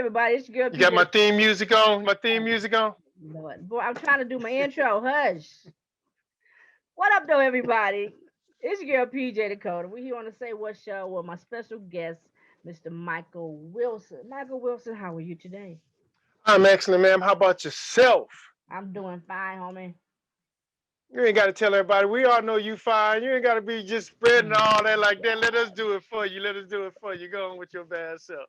everybody? It's your girl You got my PJ. theme music on? My theme music on? You know what? Boy, I'm trying to do my intro. Hush. What up, though, everybody? It's your girl PJ Dakota. We're here on the Say What show with my special guest, Mr. Michael Wilson. Michael Wilson, how are you today? I'm excellent, ma'am. How about yourself? I'm doing fine, homie. You ain't got to tell everybody. We all know you fine. You ain't got to be just spreading Mm, all that like that. Let us God. do it for you. Let us do it for you. Go on with your bad self.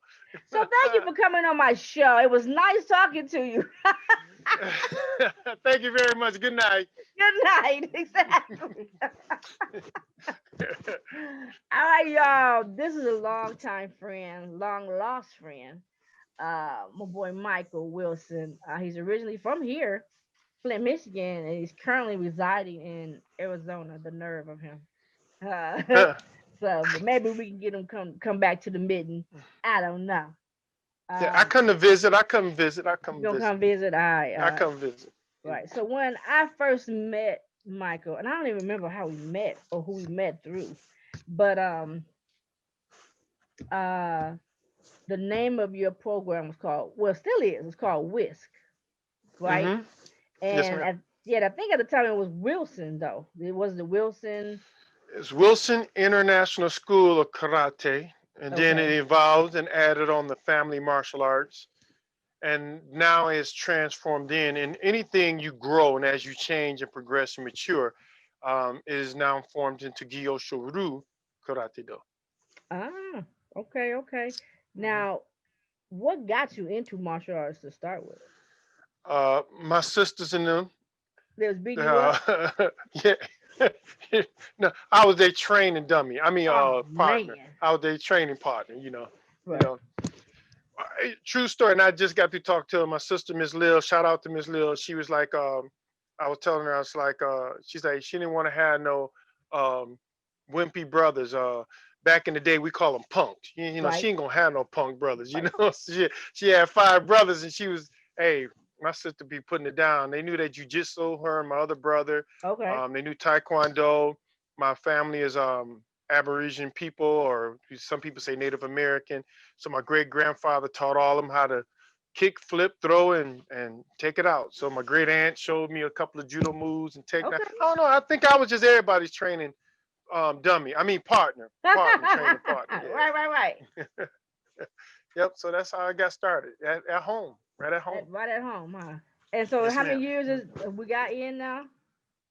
So thank you for coming on my show. It was nice talking to you. Thank you very much. Good night. Good night. Exactly. All right, y'all. This is a long time friend, long lost friend. My boy Michael Wilson. He's originally from here, Flint, Michigan, and he's currently residing in Arizona. The nerve of him. Uh, so, but maybe we can get him come back to the mitten. I don't know. Yeah, I Um, come to visit. I come visit. I come you gonna visit. come visit? All right, I come visit. right. So when I first met Michael, and I don't even remember how we met or who we met through, but uh, the name of your program was called, well, still is. It's called Whisk, right? Mm-hmm. Yes, And ma'am. I think at the time it was Wilson though. It was the Wilson. It's Wilson International School of Karate, and then it Okay. evolved and added on the family martial arts, and now it's transformed in anything you grow and as you change and progress and mature, it is now formed into Gyosho Karate Do. Ah, okay, okay. Mhm. Now, what got you into martial arts to start with? My sisters and them, They was beating you up? uh, yeah, no, I was their training dummy. I mean, Oh partner. man. I was their training partner. You Right. know. True story. And I just got to talk to my sister, Miss Lil. Shout out to Miss Lil. She was like, I was telling her, I was like, she's like, she didn't want to have no um, wimpy brothers. Back in the day, we call them punks. She Right. ain't gonna have no punk brothers. Right. She had five brothers, and she was, hey, my sister be putting it down. They knew that jujitsu, her and my other brother. Okay. They knew taekwondo. My family is Aborigine people, or some people say Native American. So my great grandfather taught all of them how to kick, flip, throw, and take it out. So my great aunt showed me a couple of judo moves and take that. Okay. I don't know. I think I was just everybody's training dummy. I mean partner, training partner. Right, right, right. Yeah. Yep. So that's how I got started at home, right at home. Right at home, huh? And so, Yes, how ma'am. many years is we got in now?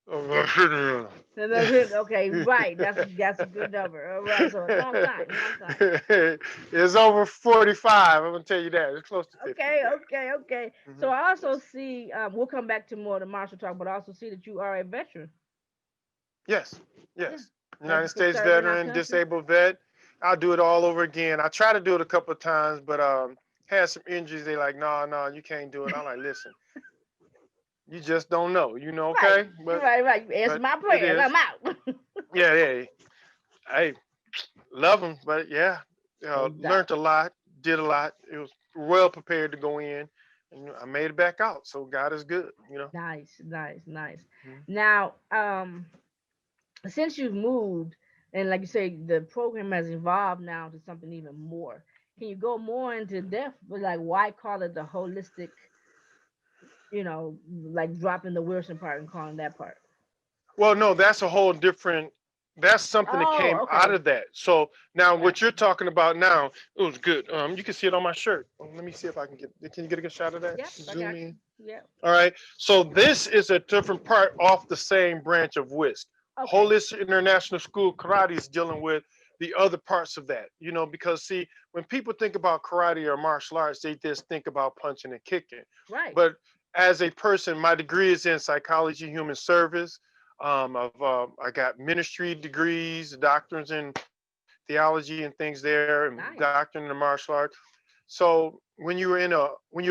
Mhm. Okay, right. That's a good number. All right, so a long time, long time. It's over 45. I'm gonna tell you that. It's close to 50. Okay, Yeah. okay, okay. So Hmm. I also Yes. see. We'll come back to more of the martial talk, but I also see that you are a veteran. Yes. Yeah, Yes. thank United you for States serving our veteran, country. disabled vet. I'll do it all over again. I tried to do it a couple of times, but had some injuries. They like, no, no, you can't do it. I'm like, listen, you just don't know, Right, okay? But right, right. You answer but my it prayers. I'm is. out. Yeah, yeah. Hey, love them, but yeah, No learned doubt. a lot, did a lot. It was well prepared to go in, and I made it back out. So God is good. Nice, nice, nice. Mhm. Now, since you've moved, and like you say, the program has evolved now to something even more. Can you go more into depth with like why call it the holistic? Like dropping the Wilson part and calling that part. Well, no, that's a whole different. That's something that Oh, came out okay, of that. So now, what gotcha. you're talking about now, it was good. You can see it on my shirt. Let me see if I can get. Can you get a good shot of that? Yep, I Zoom got you. in. Yep. All right. So this is a different part off the same branch of WISC. Okay. Holistic International School Karate is dealing with the other parts of that, because see, when people think about karate or martial arts, they just think about punching and kicking. Right. But as a person, my degree is in psychology, human service. I got ministry degrees, doctrines in theology and things there, and Nice. doctrine in the martial arts. So when you're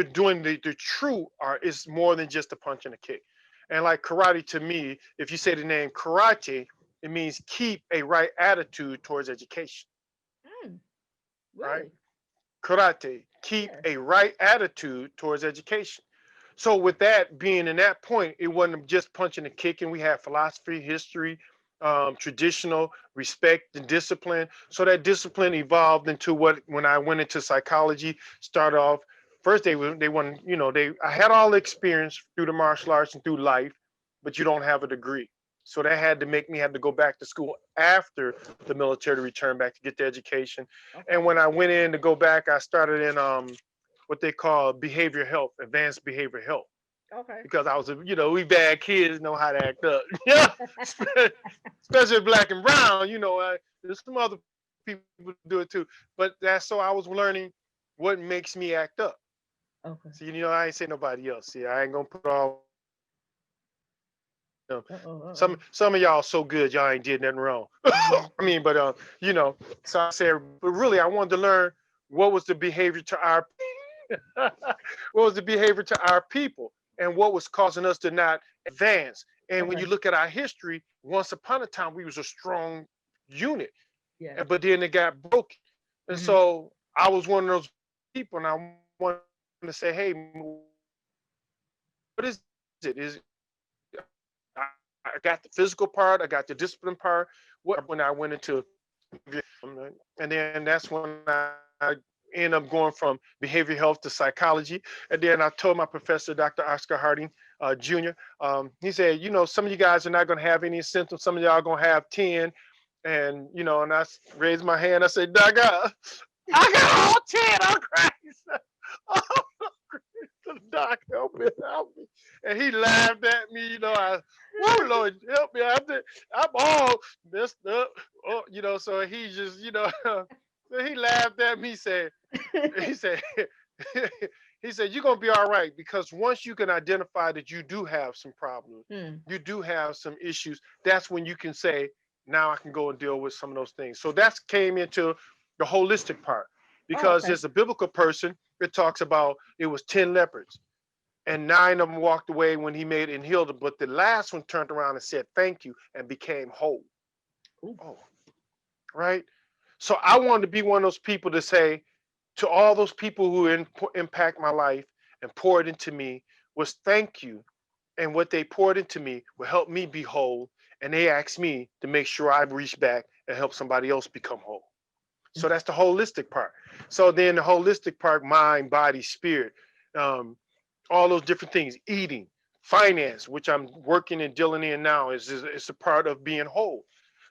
doing the true art, it's more than just a punch and a kick. And like karate to me, if you say the name karate, it means keep a right attitude towards education, Mm, right? really? Karate, keep Yeah. a right attitude towards education. So with that being in that point, it wasn't just punching and kicking. We had philosophy, history, traditional respect and discipline. So that discipline evolved into what when I went into psychology, started off first they want, I had all the experience through the martial arts and through life, but you don't have a degree. So that had to make me have to go back to school after the military to return back to get the education. And Okay. when I went in to go back, I started in what they call behavior health, advanced behavior health, Okay. because I was, we bad kids know how to act up. Yeah, especially black and brown. There's some other people do it too, but that's so I was learning what makes me act up. Okay. See, I ain't say nobody else. See, I ain't gonna put all my eggs in one basket. Uh-oh. Some of y'all so good, y'all ain't did nothing wrong. I Exactly. mean, but so I said, but really, I wanted to learn what was the behavior to our what was the behavior to our people, and what was causing us to not advance. And when Okay. you look at our history, once upon a time we was a strong unit, Yeah. but then it got broken. And Mm-hmm. so I was one of those people, and I wanted to say, hey, what is it? I got the physical part, I got the discipline part. What when I went into, and then that's when I ended up going from behavior health to psychology. And then I told my professor, Dr. Oscar Harding Jr., he said, some of you guys are not going to have any symptoms. Some of y'all going to have 10. And, and I raised my hand. I said, Doc, I got all 10. I'm crazy. Doc, help me. And he laughed at me, whoa, Lord, help me. I'm all messed up. Oh, so he just, so he laughed at me, he said, he said, you're gonna be all right, because once you can identify that you do have some problems, Hmm. you do have some issues, that's when you can say, now I can go and deal with some of those things. So that's came into the holistic part, Oh, because okay. there's a biblical person, it talks about it was 10 lepers and 9 of them walked away when he made it and healed them, but the last one turned around and said thank you and became whole. Ooh. Oh, right. So I wanted to be one of those people to say to all those people who impact my life and poured into me was thank you. And what they poured into me will help me be whole. And they asked me to make sure I reach back and help somebody else become whole. So that's the holistic part. So then the holistic part, mind, body, spirit, um, all those different things, eating, finance, which I'm working and dealing in now, is a part of being whole.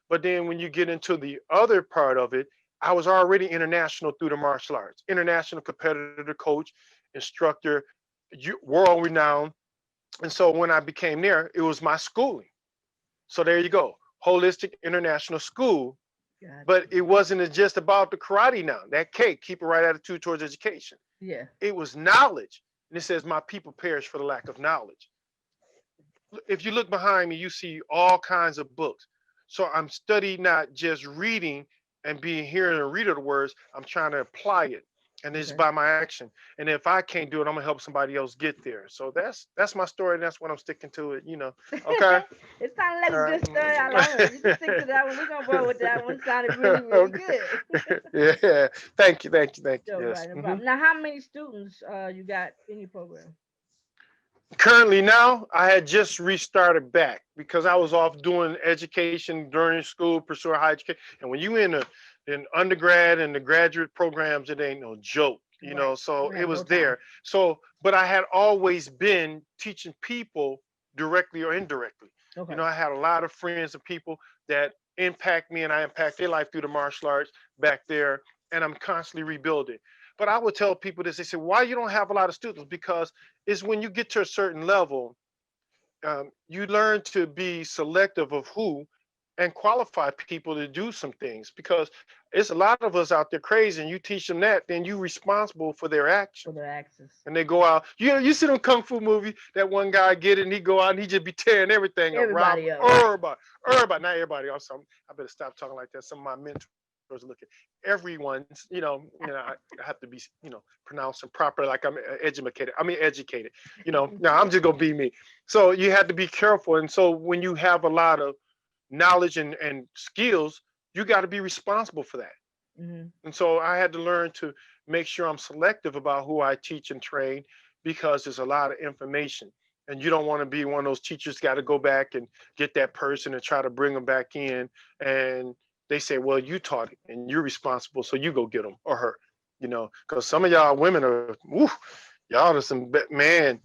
But then when you get into the other part of it, I was already international through the martial arts, international competitor, coach, instructor, world renowned. And so when I became there, it was my schooling. So there you go, holistic international school. But Gotcha. it wasn't just about the karate now, that cake, keep a right attitude towards education. Yeah. It was knowledge. And it says, my people perish for the lack of knowledge. If you look behind me, you see all kinds of books. So I'm studying, not just reading and being hearing and reader of the words. I'm trying to apply it, and it's Okay. by my action. And if I can't do it, I'm gonna help somebody else get there. So that's my story. And that's what I'm sticking to it. Okay. It sounded like All a right. good story. I love it. You just stick to that one. We're gonna roll with that one. Sounded really, really Okay. good. Yeah. Thank you. Thank you. Thank So you. right, Yes. no problem. Now, how many students you got in your program? Currently now, I had just restarted back because I was off doing education during school, pursuing higher education. And when you in undergrad and the graduate programs, it ain't no joke, Right. So We it have no was time. there. So, but I had always been teaching people directly or indirectly. Okay. I had a lot of friends and people that impact me, and I impact their life through the martial arts back there. And I'm constantly rebuilding. But I would tell people this, they say, why you don't have a lot of students? Because it's when you get to a certain level, you learn to be selective of who and qualify people to do some things, because it's a lot of us out there crazy, and you teach them that, then you responsible for their For actions. the access. And they go out, you see them kung fu movie, that one guy get it and he go out and he just be tearing everything up, rob Everybody up. Right. everybody, not everybody. Also, I better stop talking like that. Some of my mentors are looking. Everyone's, I have to be, pronouncing proper like I'm educated. I mean educated. Now I'm just gonna be me. So you have to be careful. And so when you have a lot of knowledge and skills, you got to be responsible for that. Hmm. And so I had to learn to make sure I'm selective about who I teach and train, because there's a lot of information. And you don't want to be one of those teachers got to go back and get that person and try to bring them back in. And they say, well, you taught it and you're responsible, so you go get them or her. because some of y'all women are, woo, y'all are some man,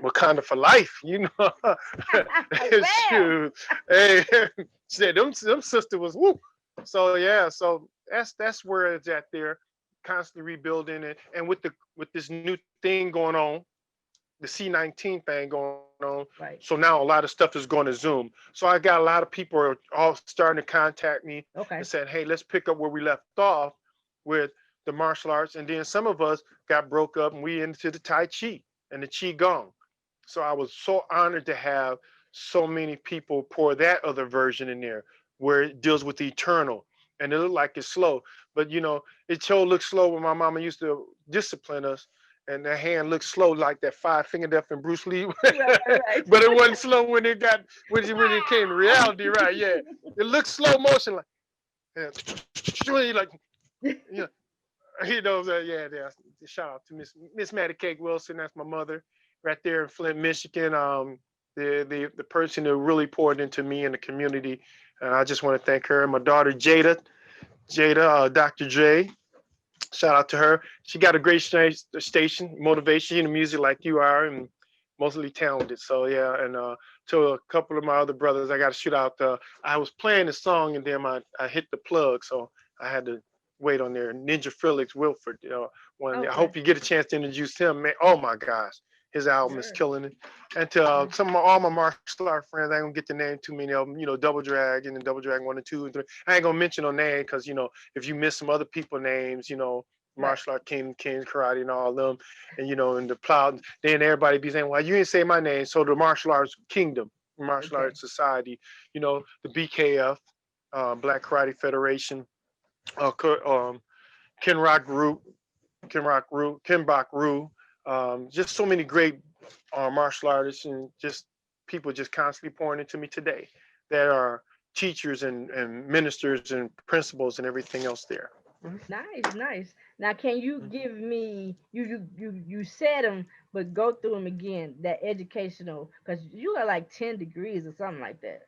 Wakanda for life, Well, Shoot, hey, said them sister was woo. So yeah, so that's where it's at there, constantly rebuilding it, and with this new thing going on, the C19 thing going on. So right. now a lot of stuff is going to Zoom. So I got a lot of people are all starting to contact me and Okay. saying, hey, let's pick up where we left off with the martial arts. And then some of us got broke up and we into the Tai Chi and the Qi Gong. So I was so honored to have so many people pour that other version in there where it deals with the eternal. And it looked like it's slow. But it sure looks slow when my mama used to discipline us, and the hand looked slow like that five finger death in Bruce Lee. Right, right. But it wasn't slow when it got when it came to Wow. reality, right? Yeah. It looked slow motion like, yeah, like, you know, he knows that. Yeah, yeah. Shout out to Miss Mattie Cake Wilson. That's my mother, right there in Flint, Michigan. The person who really poured into me and the community, and I just want to thank her. And my daughter Jada, Dr. J. Shout out to her. She got a great station, motivation in the music like you are, and mostly talented. So yeah, and to a couple of my other brothers, I got to shoot out. I was playing the song and then I hit the plug, so I had to wait on there. Ninja Felix Wilford, one. I Okay. hope you get a chance to introduce him, man. Oh my gosh, his album is Sure. killing it. And to Sure. all my martial art friends, I ain't gonna get to name too many of them. Double Dragon and Double Dragon 1 and 2 and 3. I ain't gonna mention no name because if you miss some other people names, Right. martial art King Karate and all of them, and and the plow. Then everybody be saying, "Well, you didn't say my name." So the martial arts kingdom, martial Okay. arts society, the BKF, Black Karate Federation, Ken Rock Group, Ken Bok Roo, just so many great martial artists and just people just constantly pouring into me today that are teachers and ministers and principals and everything else there. Mhm. Nice, nice. Now, can you Mhm. give me you said them, but go through them again? That educational, because you got like 10 degrees or something like that.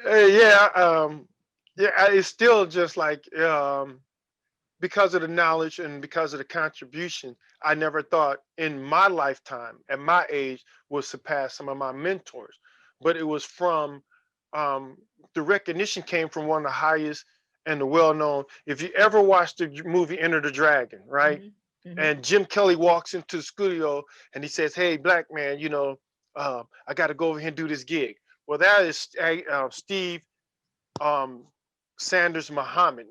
Hey, yeah, yeah, it's still just like because of the knowledge and because of the contribution, I never thought in my lifetime, at my age, would surpass some of my mentors. But it was from um, the recognition came from one of the highest and the well-known. If you ever watched the movie Enter the Dragon, right? Mhm. Mhm. And Jim Kelly walks into the studio and he says, "Hey, black man, I got to go over here and do this gig." Well, that is Steve um, Sanders Muhammad.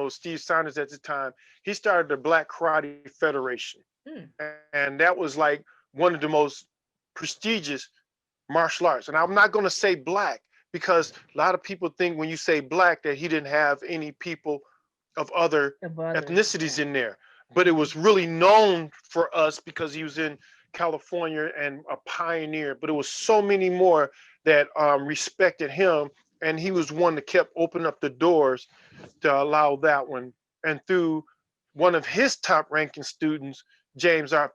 Steve Sanders at the time, he started the Black Karate Federation, Mm. and that was like one of the most prestigious martial arts. And I'm not going to say black because a lot of people think when you say black that he didn't have any people of other Of others, ethnicities yeah. in there. But it Mhm. was really known for us because he was in California and a pioneer. But it was so many more that respected him, and he was one that kept opening up the doors to allow that one. And through one of his top ranking students, James R.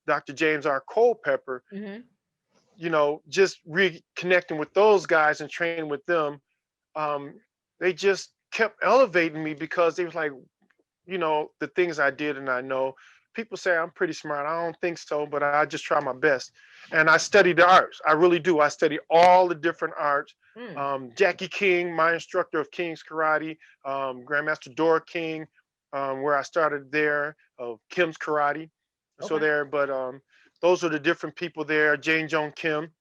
Dr. James R. Culpepper, Mhm. just reconnecting with those guys and training with them, um, they just kept elevating me because they was like, the things I did and I know. People say I'm pretty smart. I don't think so, but I just try my best. And I study the arts. I really do. I study all the different arts. Mm. Jackie King, my instructor of King's Karate, Grandmaster Dora King, where I started there, of Kim's Karate. So Okay. there, but those are the different people there. Jane Joan Kim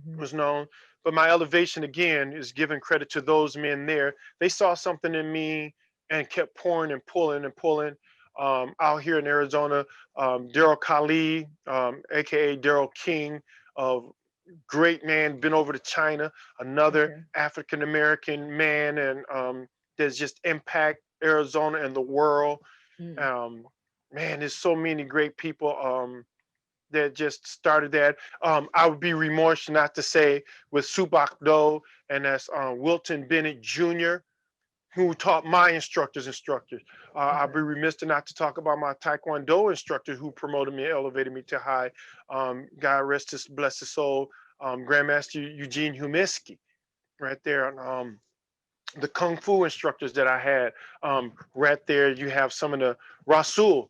Mhm. was known. But my elevation again is giving credit to those men there. They saw something in me and kept pouring and pulling and pulling. Out here in Arizona, Daryl Khali, aka Daryl King, of great man, been over to China, another Okay. African American man, and that's just impact Arizona and the world. Mm. Um, man, there's so many great people. That just started that. I would be remorse not to say with Subak Do, and that's Wilton Bennett Jr., who taught my instructors. I'd Okay. be remiss not to talk about my Taekwondo instructor who promoted me, elevated me to high. God rest his bless his soul, Grandmaster Eugene Humisky, right there. And, the kung fu instructors that I had. Right there, you have some of the Rasul.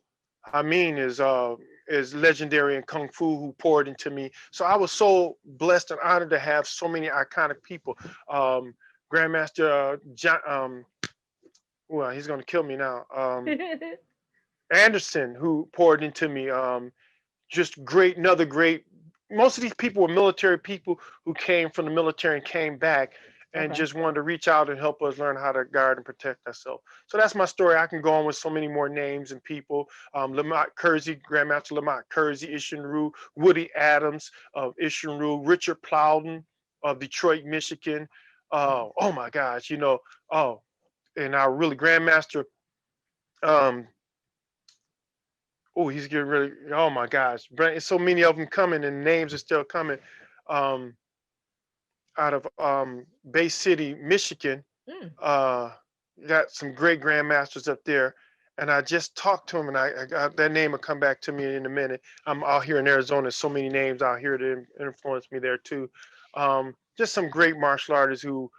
I mean, is legendary in kung fu who poured into me. So I was so blessed and honored to have so many iconic people. Um, Grandmaster John, well, he's gonna kill me now. Anderson, who poured into me. Just great, another great. Most of these people were military people who came from the military and came back and Okay. just wanted to reach out and help us learn how to guard and protect ourselves. So that's my story. I can go on with so many more names and people. Lamont Kersey, Grandmaster Lamont Kersey, Ishinru, Woody Adams of Ishinru, Richard Plowden of Detroit, Michigan. Oh my gosh, oh, and our really Grandmaster um, oh, he's getting really. Oh my gosh, so many of them coming, and names are still coming. Um, Out of Bay City, Michigan, Mm, uh, got some great grandmasters up there, and I just talked to him, and I got that name will come back to me in a minute. I'm out here in Arizona. So many names out here that influenced me there too. Just some great martial artists who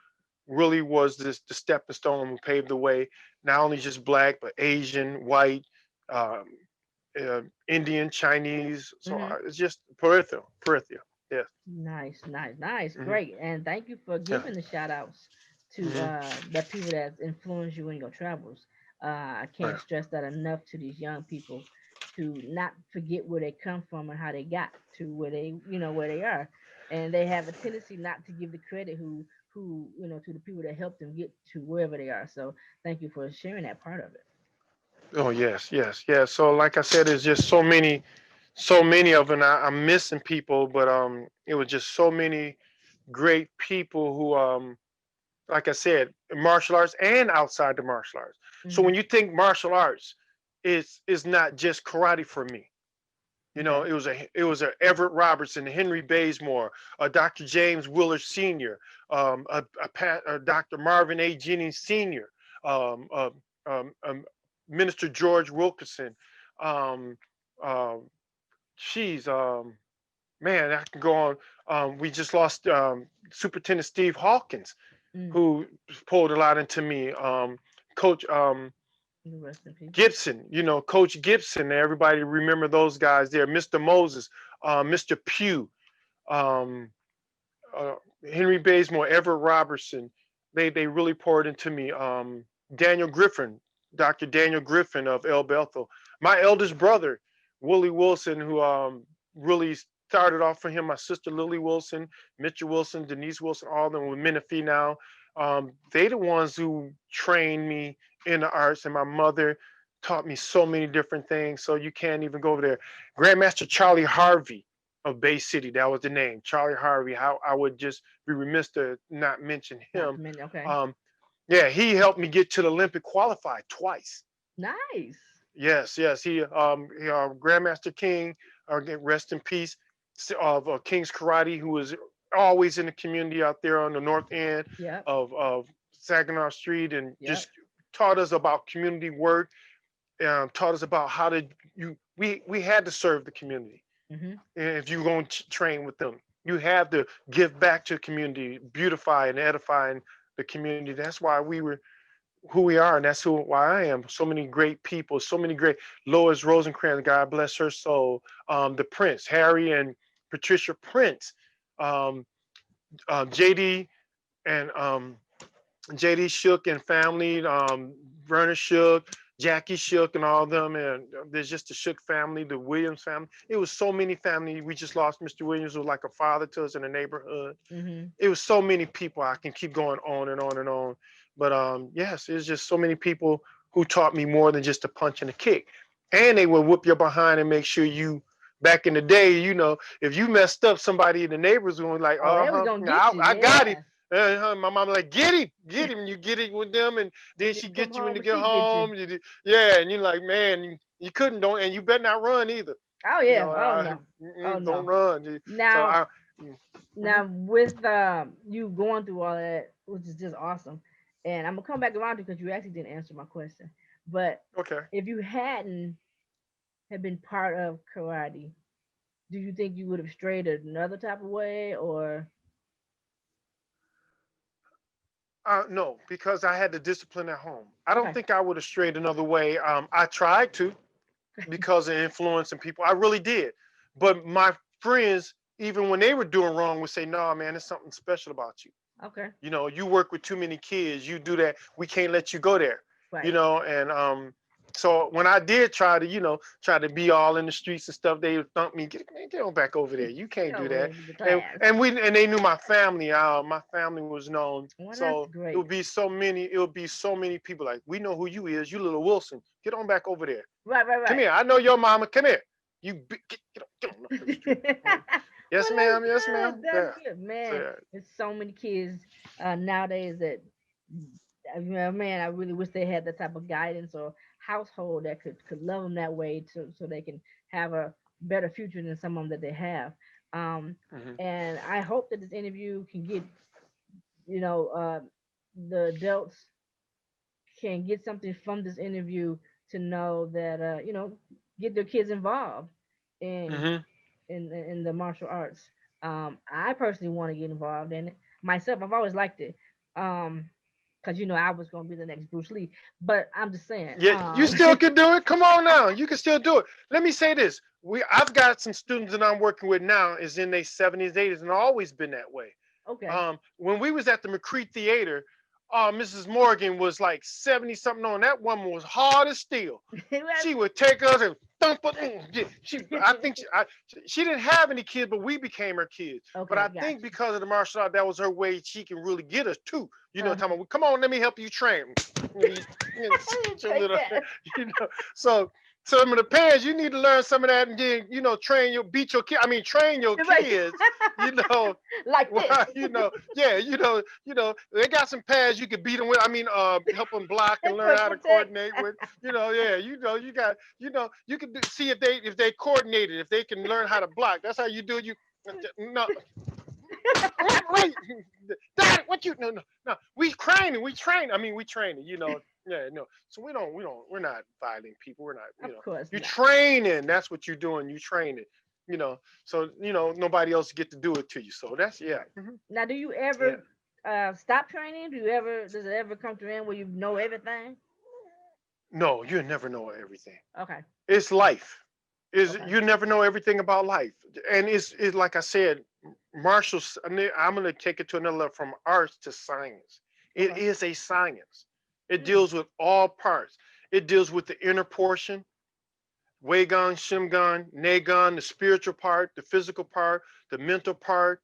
really was the stepping stone who paved the way, not only just black but Asian, white, um, Indian, Chinese. So mm-hmm. it's just peripheral. Yes. Nice, nice, nice. Hmm. Great. And thank you for Yeah. giving the shout outs to Hmm. the people that influenced you in your travels. I can't Right. stress that enough to these young people to not forget where they come from and how they got to where they, where they are. And they have a tendency not to give the credit to the people that helped them get to wherever they are. So thank you for sharing that part of it. Oh yes, yes, yes. So like I said, there's just so many of them. I'm missing people, but it was just so many great people who like I said, martial arts and outside the martial arts. So Hmm. when you think martial arts, it's not just karate for me. Okay. It was a Everett Robertson, Henry Bazemore, Dr. James Willard Sr., Dr. Marvin A. Jennings Sr., um, uh, Minister George Wilkinson. Um, uh, Geez, man, I can go on. We just lost Superintendent Steve Hawkins, Mm. who pulled a lot into me. Coach Rest in peace. Gibson, Coach Gibson. Everybody remember those guys there. Mr. Moses, Mr. Pugh, um, uh, Henry Bazemore, Everett Robertson. They really poured into me. Daniel Griffin, Dr. Daniel Griffin of El Bethel. My eldest brother, Willie Wilson, who really started off for him. My sister Lily Wilson, Mitchell Wilson, Denise Wilson, all of them with Menifee now. They the ones who trained me in the arts, and my mother taught me so many different things. So you can't even go over there. Grandmaster Charlie Harvey of Bay City. That was the name, Charlie Harvey. How I would just be remiss to not mention Not him. to mention, okay. Um, yeah, he helped me get to the Olympic qualified twice. Nice. Yes, yes. Grandmaster King, again, rest in peace, of King's Karate, who was always in the community out there on the north end Yep. of Saginaw Street, and Yep. just taught us about community work, taught us about how to we had to serve the community. Hmm. And if you're going to train with them, you have to give back to the community, beautify and edify the community. That's why we were who we are, and that's why I am. So many great people, so many great. Lois Rosencrantz, God bless her soul. The Prince, Harry and Patricia Prince, um, JD and JD Shook and family, Vernon Shook, Jackie Shook, and all of them. And there's just the Shook family, the Williams family. It was so many family. We just lost Mr. Williams, who was like a father to us in the neighborhood. Hmm. It was so many people. I can keep going on and on and on. But yes, it's just so many people who taught me more than just a punch and a kick. And they would whoop your behind and make sure you. Back in the day, if you messed up, somebody in the neighbors was like, Oh, "Uh they was huh, gonna get I, you. I got it." Yeah. My mom like, get him. You get it with them, and then And she then come get you when home you and get she get you. home. Yeah, and you're like, man, you couldn't don't, and you better not run either. Oh yeah. Oh no. Oh Don't no. run. So Now, I, mhm. now with you going through all that, which is just awesome, and I'm gonna come back around to because you actually didn't answer my question. But Okay. if you hadn't had been part of karate, do you think you would have strayed another type of way, or No, because I had the discipline at home. I don't Okay. think I would have strayed another way. I tried to because of influencing people. I really did. But my friends, even when they were doing wrong, would say, "No, man, there's something special about you. Okay. You know, you work with too many kids. You do that. We can't let you go there." You Right. know, and so when I did try to, try to be all in the streets and stuff, they would thump me, get on back over there. You can't do Go that. into the And class. they knew my family. My family was known. Well, that's So great. it would be so many people like, we know who you is, you little Wilson. Get on back over there. Right, right, Come right. here. I know your mama. Come here. Get on up Well, the street. Yes, that's ma'am. Yes, good. ma'am. That's Yeah. good, So, man. yeah. There's so many kids nowadays that, man, I really wish they had that type of guidance or household that could love them that way, so they can have a better future than some of them that they have. Um, Mhm. and I hope that this interview can get, you know, the adults can get something from this interview to know that, get their kids involved in Mhm. in the martial arts. I personally want to get involved in it myself. I've always liked it. Because I was gonna be the next Bruce Lee, but I'm just saying. Yeah, you still can do it. Come on now, you can still do it. Let me say this: I've got some students that I'm working with now is in their 70s, 80s, and always been that way. Okay. When we was at the McCree Theater, Mrs. Morgan was like 70 something on. That woman was hard as steel. She would take us and thump us. Yeah, I think she didn't have any kids, but we became her kids. But Okay, I gotcha. think because of the martial art, that was her way. She can really get us too. Uh-huh. Talking about, come on, let me help you train. Your Take little, that. you know. So some of the parents, you need to learn some of that, and then train your Right. kids. You know, Like this. well, yeah, they got some pads you could beat them with. Help them block and learn how to Protect. coordinate with. Yeah, you got, you can see if they coordinated, if they can learn how to block. That's how you do it. You no, wait, Dad, what you no. We train. We training. Yeah, no. So we're not violating people. We're not. Of course You not. training. That's what you're doing. You training. So nobody else get to do it to you. So that's yeah. Right. Now, do you Yeah. ever stop training? Does it ever come to an end where you know everything? No, you never know everything. Okay. It's life. Is Okay. you never know everything about life, and it's like I said, Marshall's. I'm gonna take it to another level from arts to science. It Okay. is a science. It Hmm. deals with all parts. It deals with the inner portion, Wagon, Shimgon, Nagon, the spiritual part, the physical part, the mental part.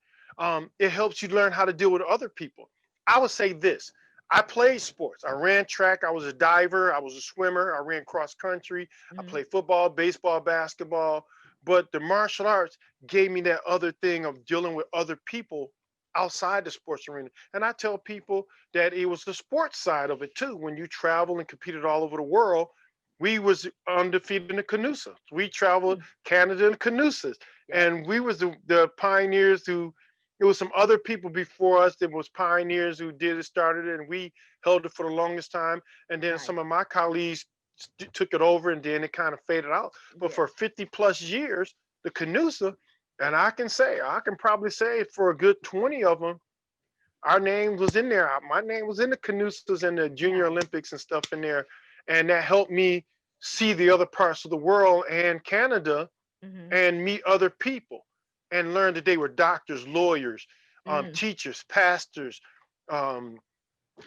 It helps you learn how to deal with other people. I would say this. I played sports. I ran track. I was a diver. I was a swimmer. I ran cross country. I Hmm. played football, baseball, basketball. But the martial arts gave me that other thing of dealing with other people outside the sports arena. And I tell people that it was the sports side of it too. When you travel and competed all over the world, we was undefeated in the Canusa. We traveled Canada and Canusas, Yep. and we was the pioneers who. It was some other people before us that was pioneers who did it, started it, and we held it for the longest time. And then Nice. some of my colleagues took it over, and then it kind of faded out. But Yes. for 50 plus years, the Canusa, and I can probably say for a good 20 of them, our name was in there. My name was in the Canusas and the Junior Nice. Olympics and stuff in there, and that helped me see the other parts of the world and Canada Hmm. and meet other people and learn that they were doctors, lawyers, Hmm. teachers, pastors, um,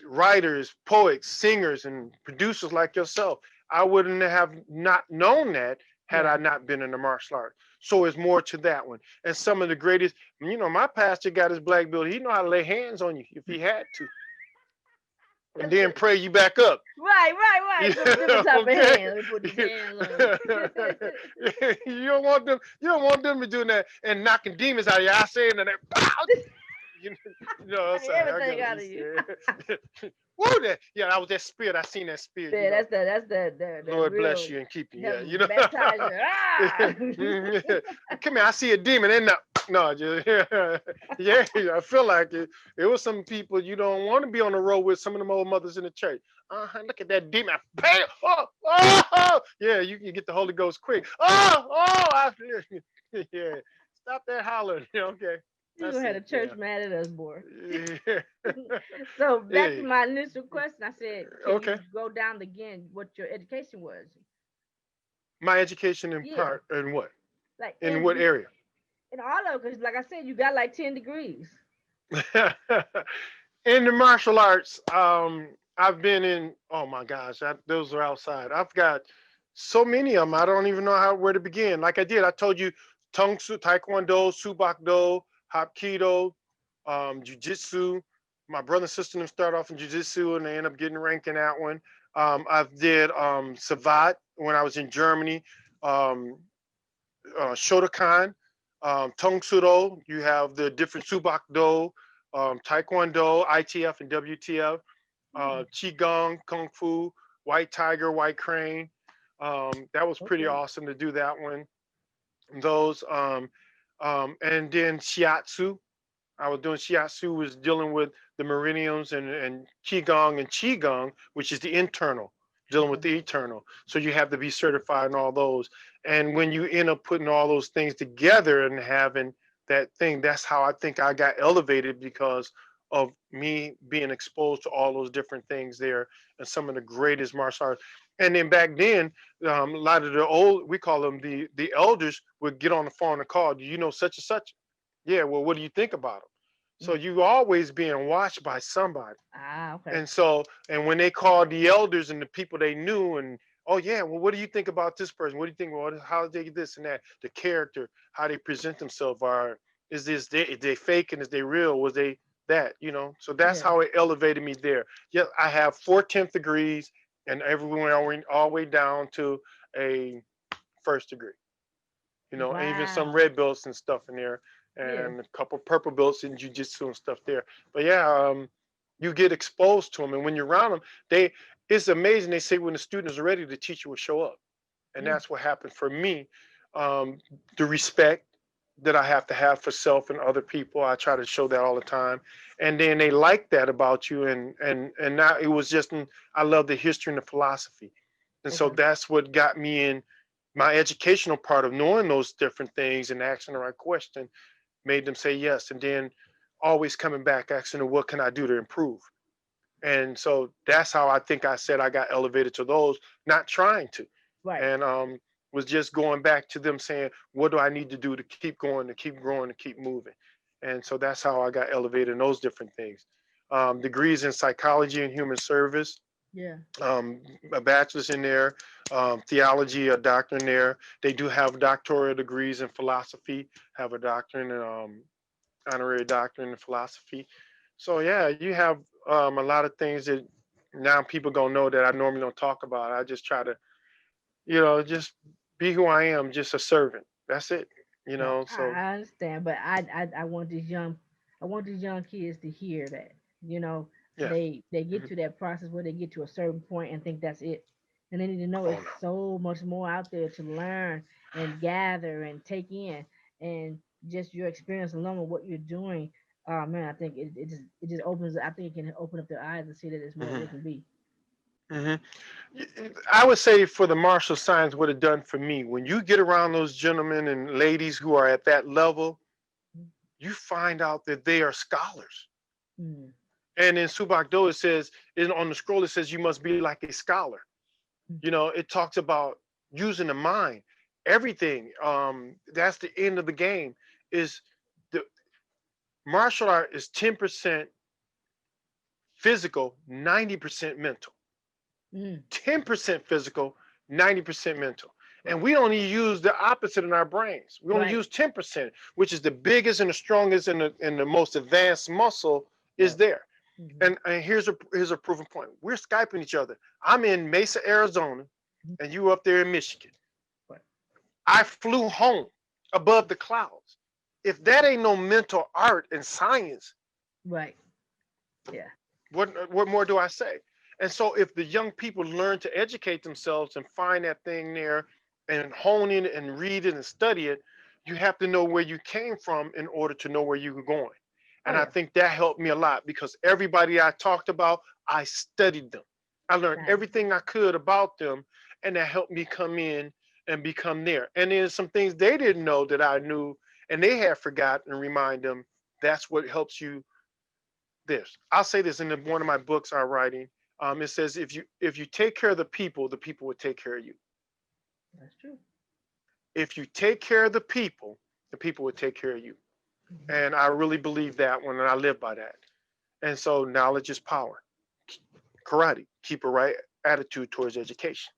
writers, poets, singers, and producers like yourself. I wouldn't have not known that had I Yeah. not been in the martial arts. So it's more to that one. And some of the greatest, my pastor got his black belt. He know how to lay hands on you if he had to, and then pray you back up. Right, right, right. Them different type of Okay. hands. Let me put these you hands on don't want them. You don't want them to doing that and knocking demons out of your. I say and then pow. You know, I'm you. sorry. I Everything gotta out be of you. serious. Whoa, that was that spirit. I seen that spirit. Yeah, that's the Lord bless real you and keep you. Yeah, heaven baptizer. Ah. Come here. I see a demon in the. No, just, yeah, I feel like it. It was some people you don't want to be on the road with. Some of them old mothers in the church. Look at that demon. Bam! Oh, oh, oh. Yeah, you can get the Holy Ghost quick. Oh, oh, yeah. Stop that hollering. Okay. You That's gonna have it. the church Yeah. mad at us, boy. Yeah. So back to Hey. my initial question, I said, can Okay. you go down again what your education was? My education in Yeah, part in what? like In what area? in all of, because like I said, you got like 10 degrees. In the martial arts, I've been in. Oh my gosh, those are outside. I've got so many of them. I don't even know where to begin. Like I did, I told you, Tung Su, Taekwondo, Subakdo, Hapkido, Jiu-Jitsu. My brother and sister them start off in Jiu-Jitsu and they end up getting ranked in that one. I did Savat when I was in Germany. Um, Shotokan, Tong Sudo. You have the different Subakdo, Taekwondo, ITF, and WTF, Hmm. Qigong, Kung Fu, White Tiger, White Crane. That was pretty Okay. awesome to do that one. Those, and then Shiatsu. I was doing shiatsu, was dealing with the meridians and qigong, which is the internal, dealing with Okay. the eternal. So you have to be certified in all those. And when you end up putting all those things together and having that thing, that's how I think I got elevated because of me being exposed to all those different things there and some of the greatest martial arts. And then back then, a lot of the old, we call them the elders, would get on the phone and call. Do you know such and such? Yeah. Well, what do you think about them? So Mm. you always being watched by somebody. Ah, okay. And so, and when they called the elders and the people they knew, and oh yeah, well, what do you think about this person? What do you think? Well, how they this and that? The character, how they present themselves, are is this they fake and is they real? Was they that? So that's Yeah. how it elevated me there. Yeah, I have 4 10th degrees, and everyone all the way down to a first degree. And even some Wow. red belts and stuff in there, Yeah. and a couple purple belts in jujitsu and stuff there. But yeah, you get exposed to them, and when you're around them, it's amazing. They say when the students are ready, the teacher will show up, and Yeah. that's what happened for me. Um, the respect that I have to have for self and other people, I try to show that all the time, and then they like that about you, and now it was just I love the history and the philosophy, and so Okay. that's what got me in my educational part of knowing those different things and asking the right question made them say yes, and then always coming back asking them, what can I do to improve? And so that's how I think I said I got elevated to those, not trying to, Right. and was just going back to them saying, what do I need to do to keep going, to keep growing, to keep moving? And so that's how I got elevated in those different things. Degrees in psychology and human service, Yeah. a bachelor's in there, theology, a doctor in there. They do have doctoral degrees in philosophy, have a doctorate in honorary doctorate in philosophy. So yeah, you have a lot of things that now people gonna know that I normally don't talk about. I just try to, just be who I am, just a servant. That's it. Right. So I understand, but I want these young kids to hear that. You know, yeah. they get Hmm. to that process where they get to a certain point and think that's it. And they need to know Oh it's no. so much more out there to learn and gather and take in, and just your experience alone with what you're doing. Man, I think it just opens. I think it can open up their eyes and see that there's more Hmm. there can be. Hmm. I would say for the martial science, what it done for me, when you get around those gentlemen and ladies who are at that level, you find out that they are scholars. Mm-hmm. And in Subakdo, it says, on the scroll, it says you must be like a scholar. It talks about using the mind, everything. That's the end of the game. Is the martial art is 10% physical, 90% mental. Mm-hmm. 10% physical, 90% mental. And Right. we only use the opposite in our brains. We only Right. use 10%, which is the biggest and the strongest and the most advanced muscle is Yep. there. Mm-hmm. And here's a proven point. We're Skyping each other. I'm in Mesa, Arizona, Mm-hmm. and you up there in Michigan. Right. I flew home above the clouds. If that ain't no mental art and science, Right. Yeah. what more do I say? And so if the young people learn to educate themselves and find that thing there and hone in and read it and study it, you have to know where you came from in order to know where you were going. Oh And I yeah. think that helped me a lot because everybody I talked about, I studied them. I learned Nice. everything I could about them, and that helped me come in and become there. And then some things they didn't know that I knew and they had forgotten and remind them. That's what helps you. This I'll say this in one of my books I'm writing. It says if you take care of the people will take care of you. That's true. If you take care of the people will take care of you. Hmm. And I really believe that when I live by that. And so knowledge is power. Karate, keep a right attitude towards education.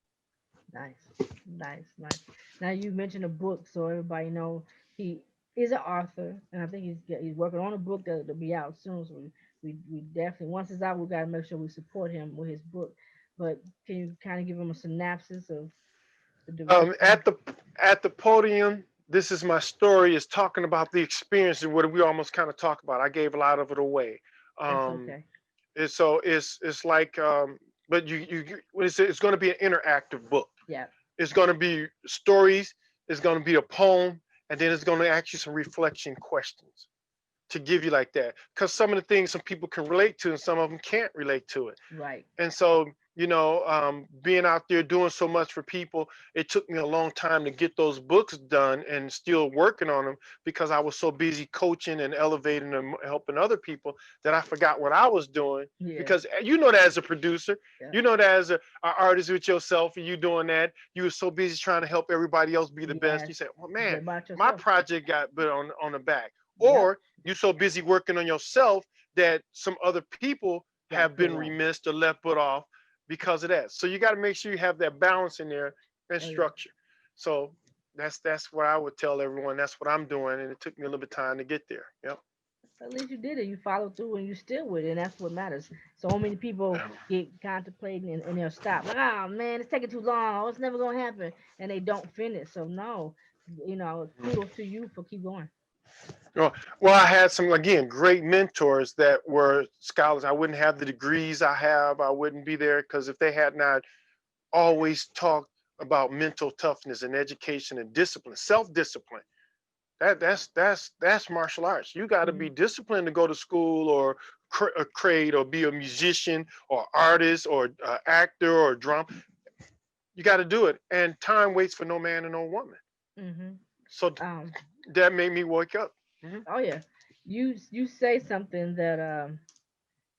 Nice, nice, nice. Now you mentioned a book, so everybody know he is an author, and I think he's working on a book that'll be out soon. So we definitely once it's out, we gotta make sure we support him with his book. But can you kind of give him a synopsis of the direction? At the podium, this is my story. Is talking about the experience and what we almost kind of talk about. I gave a lot of it away. That's Um, okay. it's like, but it's going to be an interactive book. Yeah. It's going to be stories. It's going to be a poem, and then it's going to ask you some reflection questions to give you like that. Because some of the things some people can relate to, and some of them can't relate to it. Right. And so, being out there doing so much for people, it took me a long time to get those books done and still working on them because I was so busy coaching and elevating and helping other people that I forgot what I was doing. Yeah. Because you know that as a producer, Yeah. you know that as a artist with yourself, and you doing that, you were so busy trying to help everybody else be the best. Yes. You said, "Well, Forget man, about my yourself. project got put on the back," Yep. or you're so busy working on yourself that some other people Got have put been on. remiss or left put off because of that. So you got to make sure you have that balance in there and Oh yeah. structure. So that's what I would tell everyone. That's what I'm doing, and it took me a little bit of time to get there. Yep. At least you did it. You followed through and you still with it, and that's what matters. So many people get contemplating and they'll stop. Like, oh man, it's taking too long. Oh, it's never gonna happen, and they don't finish. So no, kudos to you for keep going. Well, I had some again great mentors that were scholars. I wouldn't have the degrees I have. I wouldn't be there because if they had not always talked about mental toughness and education and discipline, self-discipline. That's martial arts. You got to be Hmm. disciplined to go to school or a trade or be a musician or artist or actor or drum. You got to do it, and time waits for no man and no woman. Hmm. So Um. that made me wake up. Hmm. Oh yeah. You say something that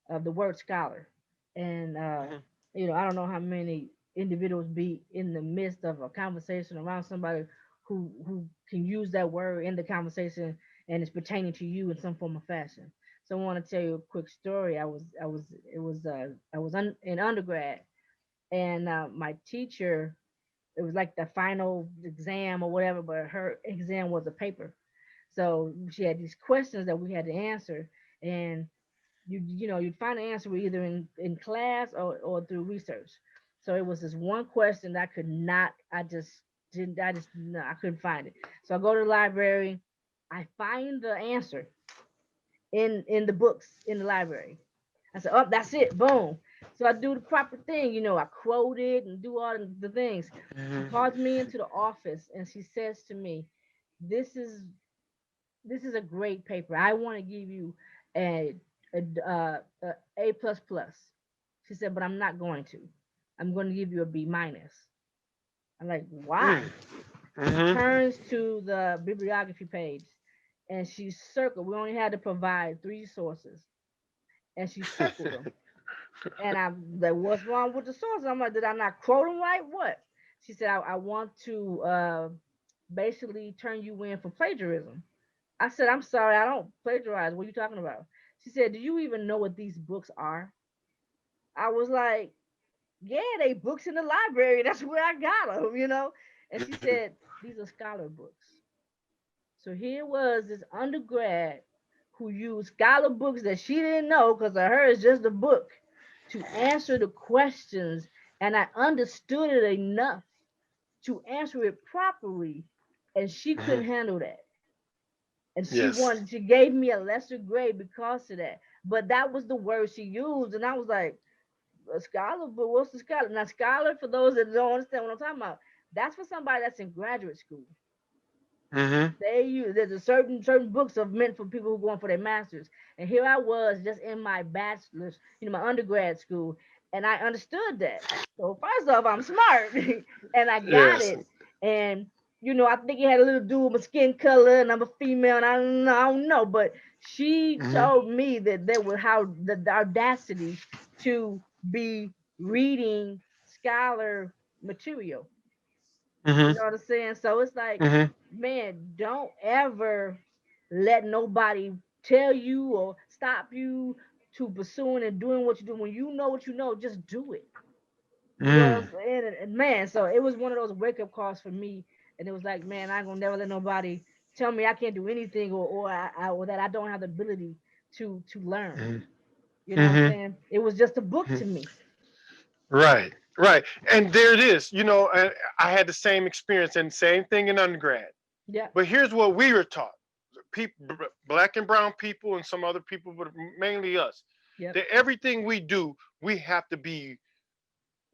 of the word scholar, and Hmm. I don't know how many individuals be in the midst of a conversation around somebody who can use that word in the conversation and it's pertaining to you in some form or fashion. So I want to tell you a quick story. I was in undergrad, and my teacher, it was like the final exam or whatever, but her exam was a paper. So she had these questions that we had to answer, and you'd find the answer either in class or through research. So it was this one question that I could not, I just didn't, I just no, I couldn't find it. So I go to the library, I find the answer in the books in the library. I said, oh, that's it, boom. So I do the proper thing, I quote it and do all the things. She Hmm. calls me into the office and she says to me, this is this is a great paper. I want to give you a a plus plus. She said, but I'm not going to. I'm going to give you a B minus. I'm like, why? She Hmm. turns to the bibliography page and she circled. We only had to provide three sources, and she circled them. And I'm like, what's wrong with the sources? I'm like, did I not quote them right? What? She said, I want to basically turn you in for plagiarism. I said, I'm sorry, I don't plagiarize. What are you talking about? She said, do you even know what these books are? I was like, yeah, they books in the library. That's where I got them. And she said, these are scholar books. So here was this undergrad who used scholar books that she didn't know because of her it's just a book to answer the questions. And I understood it enough to answer it properly. And she Hmm. couldn't handle that. And Yes. she gave me a lesser grade because of that. But that was the word she used, and I was like, a scholar, but what's the scholar? Now, scholar, for those that don't understand what I'm talking about, that's for somebody that's in graduate school. Hmm. They use there's a certain books are meant for people who are going for their masters. And here I was just in my bachelor's, my undergrad school, and I understood that. So first off, I'm smart and I got Yes. it. And I think it had a little to do with my skin color, and I'm a female, and I don't know, but she Hmm. told me that there was how the audacity to be reading scholar material. You Hmm. know what I'm saying? So it's like, Hmm. man, don't ever let nobody tell you or stop you to pursuing and doing what you do. When you know what you know, just do it. You know what I'm Mm. saying? And man, so it was one of those wake up calls for me. And it was like, man, I ain't gonna never let nobody tell me I can't do anything, or that I don't have the ability to learn. Hmm. You know what I'm Hmm. saying? It was just a book to me. Right, right. And there it is. I had the same experience and same thing in undergrad. Yeah. But here's what we were taught: people, black and brown people, and some other people, but mainly us. Yep. That everything we do, we have to be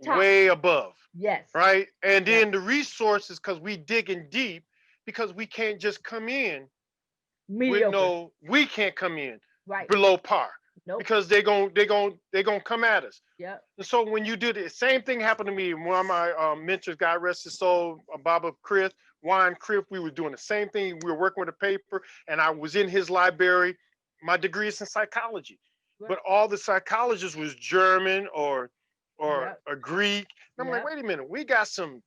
Top. way above, Yes. right? And Yep. then the resources, because we digging deep, because we can't just come in with Mediocre. no, we can't come in Right. below par Nope. because they gonna come at us. Yep. And so when you do the same thing happened to me. One of my mentors, God rest his soul, Baba Chris, Juan Criff, we were doing the same thing. We were working with a paper, and I was in his library. My degree is in psychology, Right. but all the psychologists was German or Yep. Greek. And I'm like, Yep. wait a minute, we got some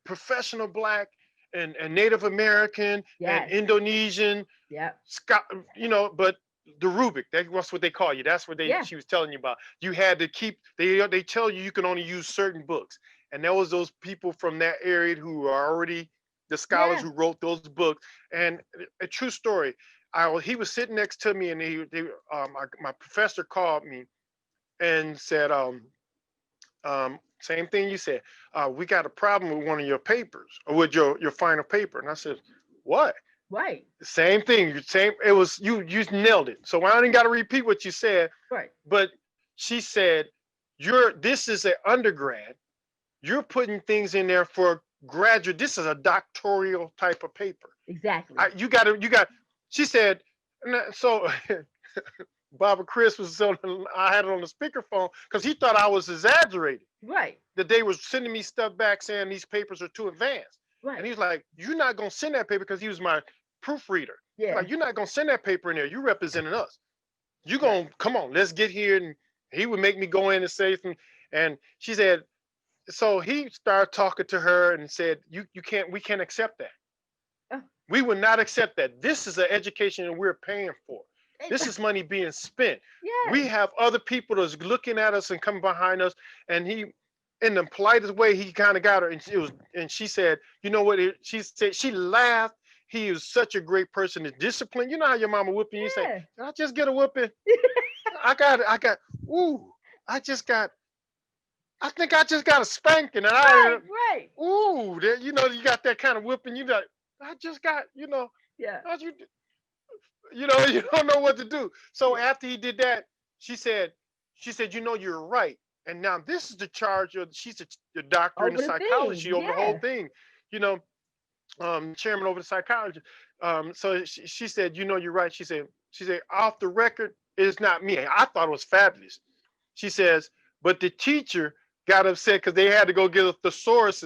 professional black and Native American and Yes. Indonesian Yep. Scott, but the Rubik, that's what they call you. That's what Yeah. she was telling you about. You had to keep, they tell you can only use certain books. And there was those people from that area who are already the scholars Yeah. who wrote those books. And a true story, he was sitting next to me, and my professor called me and said, same thing you said, we got a problem with one of your papers, or with your final paper. And I said, what? Right. Same thing. Same. It was you. You nailed it. So I didn't got to repeat what you said. Right. But she said, "You're. This is an undergrad. You're putting things in there for graduate. This is a doctoral type of paper. Exactly. You got to. You got." She said, so. Barbara Chris was on. I had it on the speakerphone because he thought I was exaggerating. Right. That they was sending me stuff back saying these papers are too advanced. And Right. he's like, "You're not gonna send that paper," because he was my proofreader. Yeah. Like, "You're not gonna send that paper in there. You representing us. You Right. gonna come on, let's get here." And he would make me go in and say something. And she said, so he started talking to her and said, "You can't. We can't accept that. Oh, We would not accept that. This is an education that we're paying for. This is money being spent. We yes. have other people that's looking at us and coming behind us." And he, in the politest way, he kind of got her, and she said, "You know what?" She said she laughed. He is such a great person to discipline. You know how your mama whipping you, say, Yeah. "Can I just get a whipping? I got, ooh, I just got, I think I just got a spanking." And Right. Right. ooh, you got that kind of whipping. You got, I just got, Yeah. how'd you, you don't know what to do. So Yeah. after he did that, she said, "You're right." And now this is the charge of, she's the doctor in the Over the psychology thing. over the whole Yeah. thing, you know, chairman over the psychology. So she said, "You're right." She said, "Off the record, it's not me." I thought it was fabulous. She says, "But the teacher got upset because they had to go get a thesaurus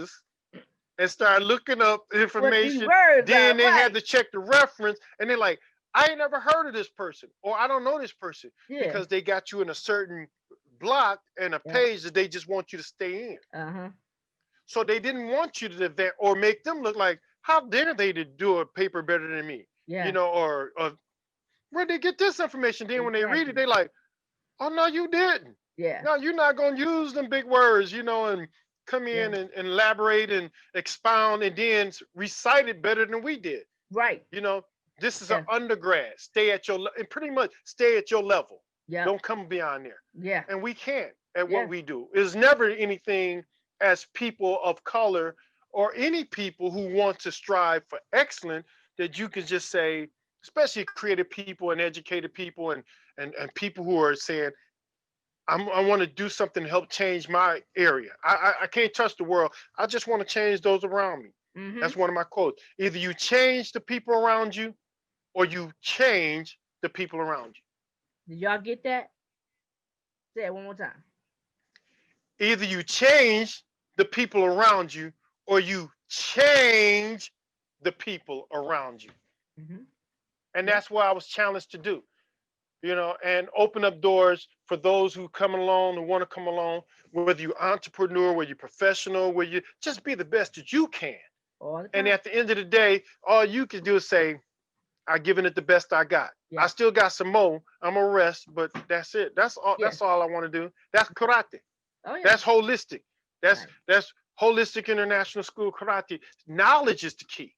and start looking up What these information. words Then are. they had Right. to check the reference, and they're like, I ain't never heard of this person, or I don't know this person, Yeah. because they got you in a certain block and a Yeah. page that they just want you to stay in. Uh huh. So they didn't want you to advance or make them look like, how dare they to do a paper better than me, Yeah. or where'd they get this information? Then when they read it, Exactly. they like, oh no, you didn't. Yeah. No, you're not gonna use them big words, and come Yeah. in and elaborate and expound and then recite it better than we did. Right. You know, this is an Yeah. undergrad. Stay at and pretty much stay at your level. Yep. Don't come beyond there. Yeah. And we can't at what Yeah. we do. It's never anything as people of color or any people who want to strive for excellence that you can just say, especially creative people and educated people and people who are saying, I want to do something to help change my area. I can't touch the world. I just want to change those around me. Mm-hmm. That's one of my quotes. Either you change the people around you, or you change the people around Did y'all get that? Say it one more time. you. Either you change the people around you, or you change the people around you. Mhm. And Yeah. that's what I was challenged to do, and open up doors for those who come along and want to come along, whether you're entrepreneur, whether you're professional, where you just be the best that you can. All the And time. at the end of the day, all you can do is say, I've given it the best I got. I Yeah. still got some more. I'm gonna rest, but that's it. That's all. Yes. That's all I want to do. That's karate. Oh yeah. That's holistic. That's Nice. that's holistic international school karate. Knowledge is the key.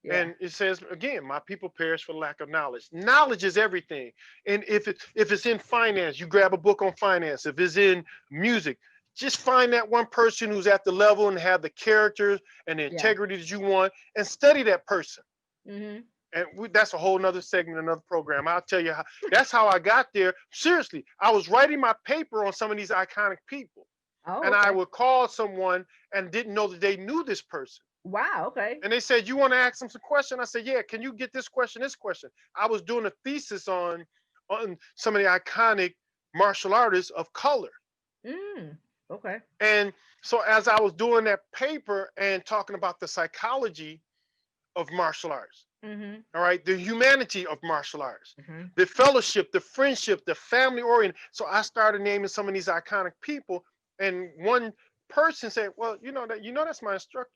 Yeah. And it says again, my people perish for lack of knowledge. Knowledge is everything. And if it's in finance, you grab a book on finance. If it's in music, just find that one person who's at the level and have the characters and the Yeah. integrity that you want, and study that person. Mhm. And that's a whole nother segment, another program. I'll tell you how. That's how I got there. Seriously, I was writing my paper on some of these iconic people, Oh, and I okay. would call someone and didn't know that they knew this person. Wow. Okay. And they said, "You want to ask them some question?" I said, "Yeah. Can you get this question? This question?" I was doing a thesis on some of the iconic martial artists of color. Mm. Okay. And so as I was doing that paper and talking about the psychology of martial arts, Mhm. all right, the humanity of martial arts, Mhm. the fellowship, the friendship, the family orient. So I started naming some of these iconic people, and one person said, "Well, that's my instructor.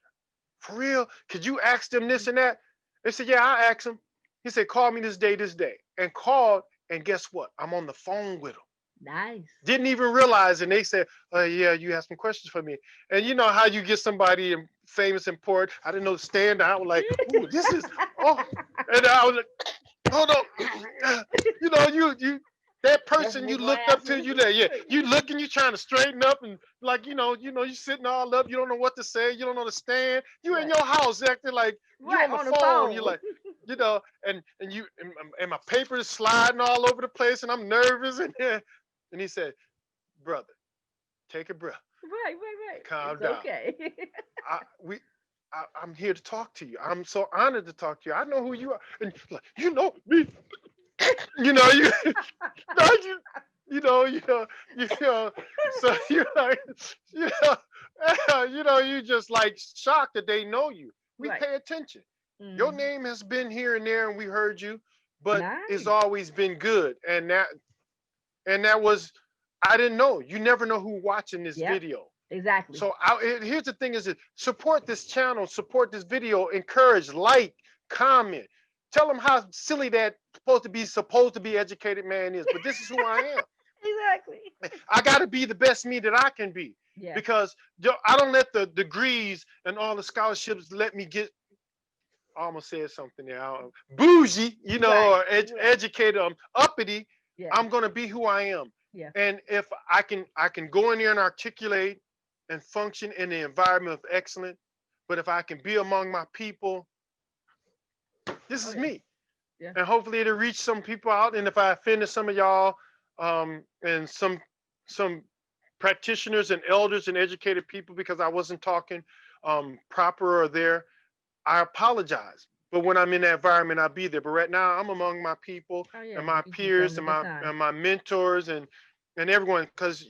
For real? Could you ask them this and that?" They said, "Yeah, I asked him." He said, "Call me this day," and called. And guess what? I'm on the phone with him. Nice. Didn't even realize, and they said, "Yeah, you have some questions for me." And you know how you get somebody famous and important. I didn't know the stand. I was like, "Ooh, this is oh," and I was like, "Hold on," you that Let's person you move on looked up answer. to, you there, yeah, you looking, you trying to straighten up, and like you sitting all up, you don't know what to say, you don't know the stand, you in Right. your house acting like you Right on the on the phone, you phone. like, and my paper is sliding all over the place, and I'm nervous, and he said, "Brother, take a breath Right. Right. and Right. calm It's down. okay. I we I'm here to talk to you. I'm so honored to talk to you. I know who you are, and like, you know me, you know you know. So you're like, you you just like shocked that they know you. We Right. pay attention. Your Mm. name has been here and there, and we heard you, but it's Nice. always been good, and that was, I didn't know. You never know who watching this Yep. video. Exactly. So here's the thing: is that support this channel, support this video, encourage, like, comment, tell them how silly that supposed to be educated man is. But this is who I am. Exactly. I got to be the best me that I can be, Yes. because I don't let the degrees and all the scholarships let me get. I almost said something there. Bougie, Right. or Right. educated, uppity. Yes. I'm gonna be who I am, Yes. and if I can go in there and articulate and function in the environment of excellence. But if I can be among my people, this Oh is yeah. me, Yeah. and hopefully it'll reach some people out. And if I offended some of y'all, and some practitioners and elders and educated people because I wasn't talking proper or there, I apologize. But when I'm in that environment, I'll be there. But right now, I'm among my people Oh and yeah. my You just peers having a and good my time. and my mentors and everyone, because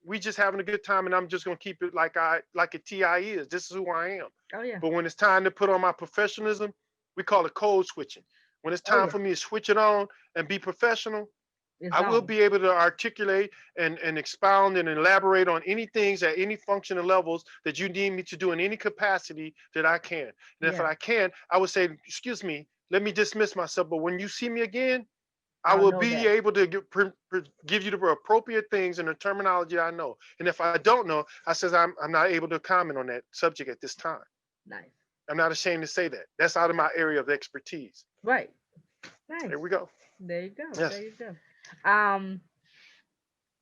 we just having a good time, and I'm just gonna keep it like a TI is. This is who I am. Oh yeah. But when it's time to put on my professionalism, we call it code switching. When it's Oh time yeah. for me to switch it on and be professional, It's I will on. be able to articulate and expound and elaborate on any things at any functional levels that you need me to do in any capacity that I can. And if Yeah. I can, I would say, "Excuse me, let me dismiss myself." But when you see me again, I I'll will know be that. able to give you the appropriate things and the terminology I know. And if I don't know, I says I'm not able to comment on that subject at this time. Nice. I'm not ashamed to say that. That's out of my area of expertise. Right. There Nice. we go. There you go. There Yes. you go. Um,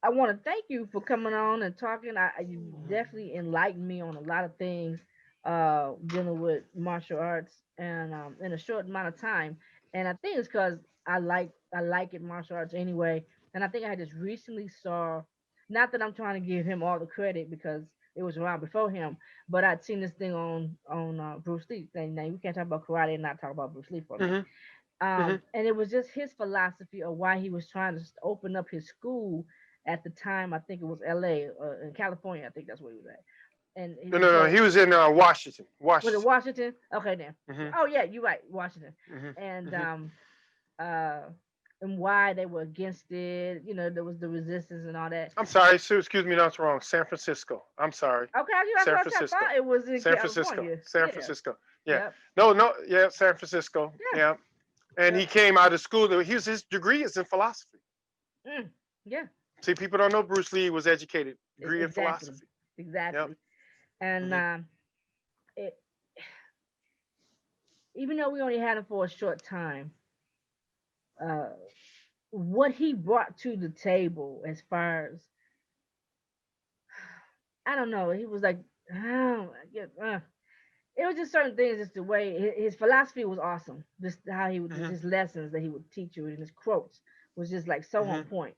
I want to thank you for coming on and talking. You definitely enlightened me on a lot of things dealing with martial arts and in a short amount of time. And I think it's because I like it martial arts anyway. And I think I just recently saw, not that I'm trying to give him all the credit because it was around before him, but I'd seen this thing on Bruce Lee. Now we can't talk about karate and not talk about Bruce Lee for a minute. Hmm. Hmm. And it was just his philosophy of why he was trying to open up his school at the time. I think it was L.A. In California. I think that's where he was at. and he No, was no, no. told, He was in Washington. was it Washington. Washington? Okay, then. Hmm. Oh yeah, you're right, Washington. Hmm. And Hmm. uh and why they were against it. You know, there was the resistance and all that. I'm sorry, Sue. Excuse me, that's wrong. San Francisco. I'm sorry. Okay, that's San what I Francisco. thought it was in San Francisco. California. San Yeah. Francisco. Yeah. Yep. No, no. Yeah, San Francisco. Yeah. Yeah. And he Yep. came out of school. His degree is in philosophy. Mm, yeah. See, people don't know Bruce Lee was educated, degree in Exactly. philosophy. Yep. Exactly. And Hmm. it, even though we only had him for a short time, uh, what he brought to the table as far as I don't know, he was like, oh, it was just certain things. Just the way his philosophy was awesome. Just how he would Hmm. his lessons that he would teach you and his quotes was just like so on Hmm. point.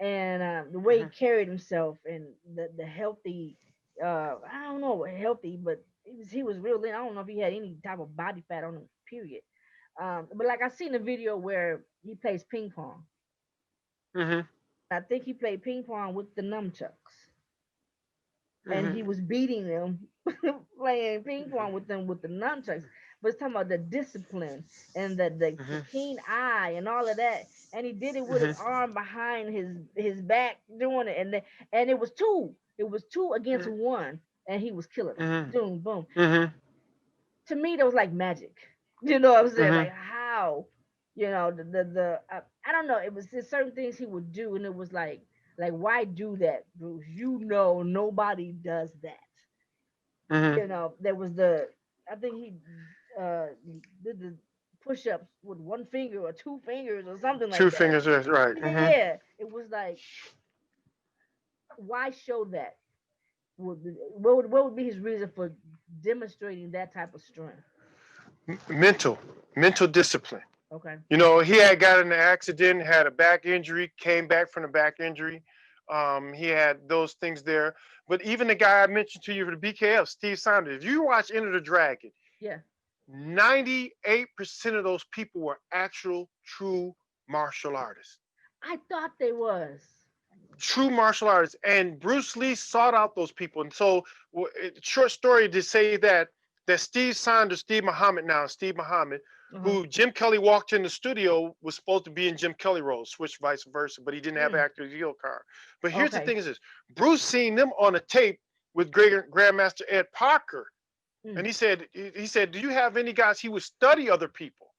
And the way he Hmm. carried himself and the healthy, I don't know what healthy, but he was real lean. I don't know if he had any type of body fat on him. Period. But like I seen a video where he plays ping pong. Hmm. I think he played ping pong with the nunchucks, and he Hmm. was beating them, playing ping pong with them with the nunchucks. But it's talking about the discipline and the Hmm. keen eye and all of that. And he did it with his Hmm. arm behind his back doing it, and it was two. It was two against one, and he was killing them. Hmm. Boom, boom. Hmm. To me, that was like magic. You know what I'm saying? Hmm. Like how, I don't know. It was just certain things he would do, and it was like why do that, Bruce? You know, nobody does that. Hmm. There was the I think he uh did the push-ups with one finger or two fingers or something Two like that. fingers is right. Hmm. Yeah, it was like why show that? What would be his reason for demonstrating that type of strength? Mental discipline. Okay. He had got in an accident, had a back injury, came back from the back injury. He had those things there. But even the guy I mentioned to you for the BKF, Steve Saunders, if you watch Enter the Dragon, Yeah, 98% of those people were actual, true martial artists. I thought they was. True martial artists. And Bruce Lee sought out those people. And so, short story to say that Steve Saunders, Steve Muhammad, Uh-huh. who Jim Kelly walked in the studio, was supposed to be in Jim Kelly roles, switch vice versa, but he didn't have Mm, actor deal card. But here's the okay. thing: is this Bruce seen them on a tape with great Grandmaster Ed Parker, Mm, and he said, "Do you have any guys?" He would study other people,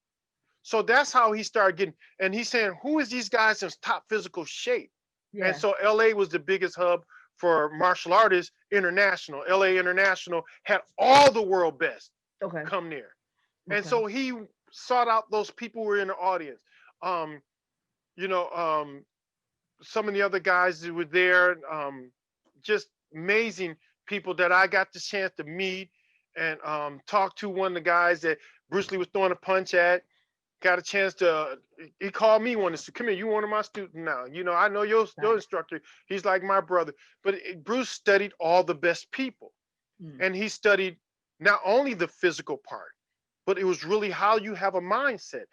so that's how he started getting. And he's saying, "Who is these guys in top physical shape?" And yeah. so LA was the biggest hub for martial artists international. LA International had all the world best Okay. come there. And Okay. so he sought out those people who were in the audience. Um, you know, some of the other guys that were there, just amazing people that I got the chance to meet and talk to. One of the guys that Bruce Lee was throwing a punch at, got a chance to he called me one and said, come here, you one of my students now. I know your Nice. instructor. He's like my brother. But Bruce studied all the best people. Mm, And he studied not only the physical part, but it was really how you have a mindset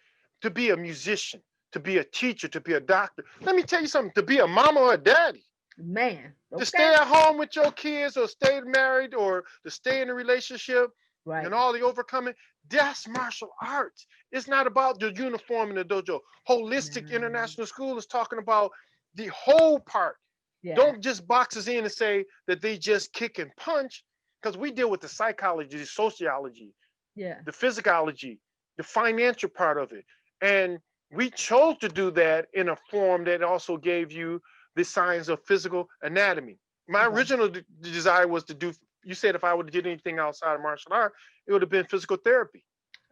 to be a musician, to be a teacher, to be a doctor. Let me tell you something, to be a mama or a daddy, man. to stay Okay. at home with your kids or stay married or to stay in a relationship and Right. all the overcoming, that's martial arts. It's not about the uniform in the dojo. Holistic Man. International School is talking about the whole part. Yeah. Don't just box us in and say that they just kick and punch, because we deal with the psychology, the sociology, Yeah. the physiology, the financial part of it. And we chose to do that in a form that also gave you the science of physical anatomy. My Okay. original desire was to do, you said if I would have did anything outside of martial art, it would have been physical therapy.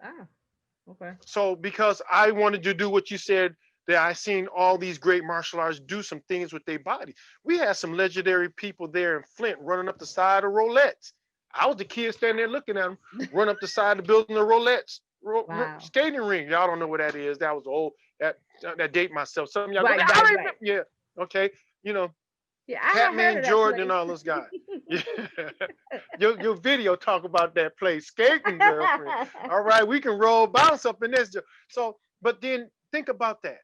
Ah. Okay. So because I wanted to do what you said, that I seen all these great martial artists do some things with their body. We had some legendary people there in Flint running up the side of Rolettes. I was the kid standing there looking at them run up the side of the building of Rolettes Wow. skating ring. Y'all don't know what that is. That was old. That date myself. Some of y'all go, Right. I Right. remember. Right. Yeah. Okay. You know, Yeah. I had heard Catman of that Jordan and place. all those guys. Yeah. Your video talk about that place, skating girlfriend. All right, we can roll bounce up in this. So, but then think about that.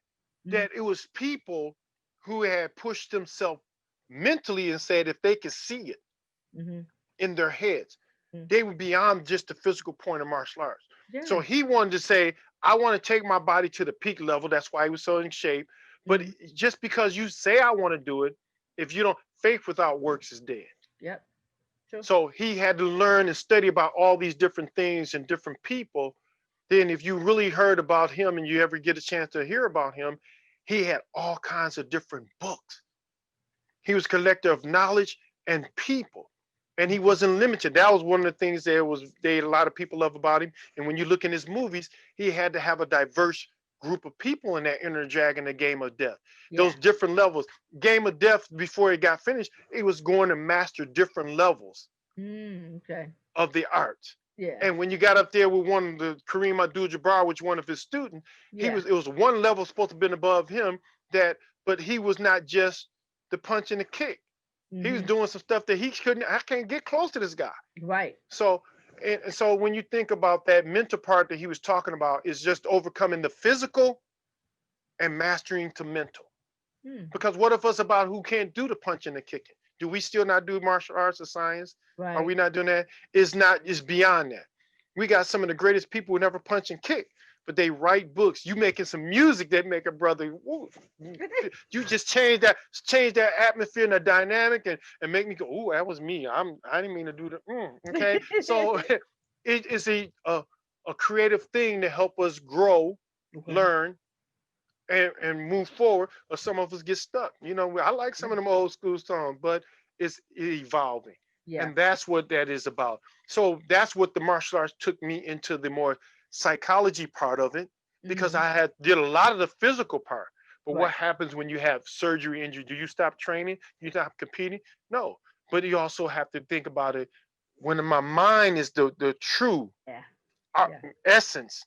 Mm, That it was people who had pushed themselves mentally and said if they could see it, mm-hmm. in their heads. Mm. They were beyond just the physical point of martial arts. So Yeah. he wanted to say, I want to take my body to the peak level. That's why he was so in shape. But Mm. just because you say I want to do it, if you don't, faith without works is dead. Yep. True. So he had to learn and study about all these different things and different people. Then, if you really heard about him and you ever get a chance to hear about him, he had all kinds of different books. He was a collector of knowledge and people, and he Mhm. wasn't limited. That was one of the things that was they a lot of people love about him. And when you look in his movies, he had to have a diverse group of people in that inner dragon, the Game of Death. Yeah. Those different levels. Game of Death, before it got finished, it was going to master different levels Okay. of the art. Yeah. And when you got up there with one of the Kareem Abdul-Jabbar, which one of his students, Yeah. it was one level supposed to have been above him that, but he was not just the punch and the kick. He was Mhm. doing some stuff that he couldn't. I can't get close to this guy. Right. So, and so when you think about that mental part that he was talking about, is just overcoming the physical and mastering to mental. Mm. Because what if us about who can't do the punching and kicking? Do we still not do martial arts or science? Are we Right. not doing that? It's not. It's beyond that. We got some of the greatest people who never punch and kick, but they write books. You making some music that make a brother. Woo, you just change that atmosphere and the dynamic, and make me go, oh, that was me. I didn't mean to do that. Okay, so it is a creative thing to help us grow, Okay. learn, and move forward, or some of us get stuck. I like some Yeah. of them old school songs, but it's evolving. Yeah. And that's what that is about. So that's what the martial arts took me into, the more psychology part of it, because Mhm. I had did a lot of the physical part. But what Right. happens when you have surgery injury? Do you stop training? You stop competing? No. But you also have to think about it when my mind is the true Yeah. uh, Yeah. essence.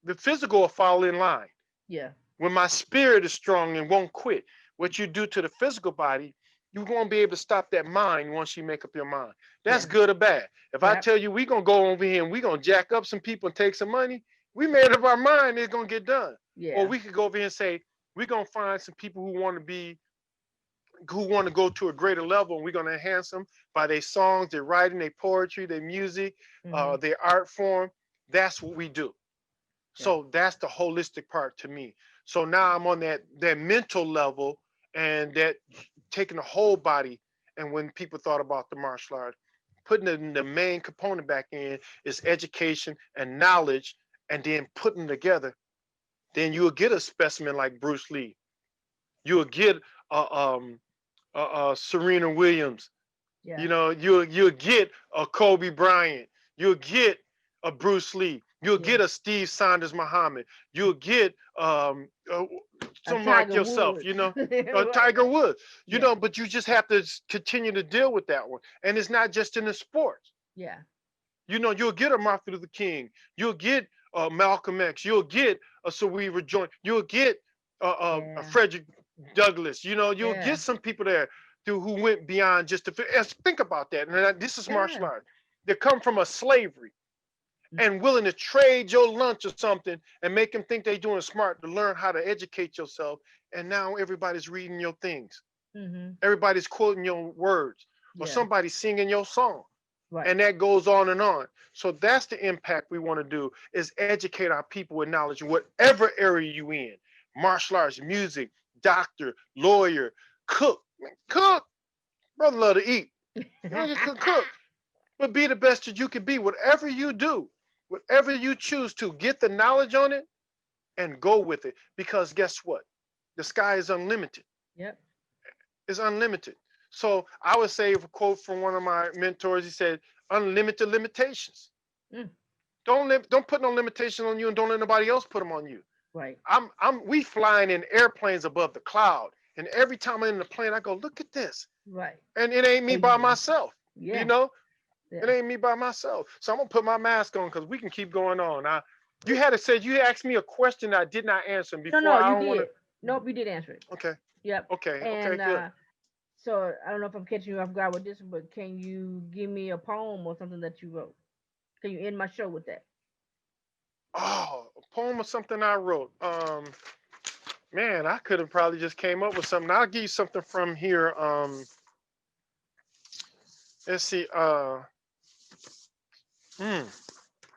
The physical will fall in line. Yeah. When my spirit is strong and won't quit, what you do to the physical body, you won't be able to stop that mind once you make up your mind. That's Yeah. good or bad. If I Yep. tell you we're going to go over here and we're going to jack up some people and take some money, we made up our mind it's going to get done. Or Yeah. we could go over here and say, we're going to find some people who want to go to a greater level, and we're going to enhance them by their songs, their writing, their poetry, their music, Mhm. their art form. That's what we do. Yeah. So that's the holistic part to me. So now I'm on that mental level, and that taking the whole body. And when people thought about the martial art, putting the main component back in is education and knowledge, and then putting them together. Then you'll get a specimen like Bruce Lee. You'll get Serena Williams. Yeah. You'll get a Kobe Bryant. You'll get a Bruce Lee. You'll Yeah. get a Steve Saunders Muhammad. You'll get A someone like Tiger yourself, Woods. Right. Tiger Woods. Yeah. But you just have to continue to deal with that one. And it's not just in the sports. Yeah. You'll get a Martin Luther King. You'll get Malcolm X. You'll get a Sir Weaver Joint. You'll get a Yeah. Frederick Douglass. You'll Yeah. get some people there who went beyond just the. Think about that. And this is martial Yeah. art. They come from a slavery Mm. and willing to trade your lunch or something and make them think they're doing smart to learn how to educate yourself. And now everybody's reading your things. Mhm. Everybody's quoting your words, or Yeah. somebody's singing your song, Right. and that goes on and on. So that's the impact we want to do, is educate our people with knowledge in whatever area you in. Martial arts, music, doctor, lawyer, cook. Man, cook. Brother love to eat. You can cook. But be the best that you can be. Whatever you do, whatever you choose to, get the knowledge on it and go with it. Because guess what? The sky is unlimited. Yep. It's unlimited. So I would say, a quote from one of my mentors, he said, unlimited limitations. Mm. Don't put no limitation on you, and don't let nobody else put them on you. Right. We flying in airplanes above the cloud. And every time I'm in the plane, I go, look at this. Right. And it ain't me by Amazing. myself. You Yeah. know, it Yeah. ain't me by myself. So I'm gonna put my mask on because we can keep going on. You asked me a question I did not answer No, before. no, I you don't want did. to. Nope, you did answer it. Okay, Yep. okay, And good. so I don't know if I'm catching you off guard with this, but can you give me a poem or something that you wrote? Can you end my show with that? Oh, a poem or something I wrote. Man, I could have probably just came up with something. I'll give you something from here. let's see. Hmm,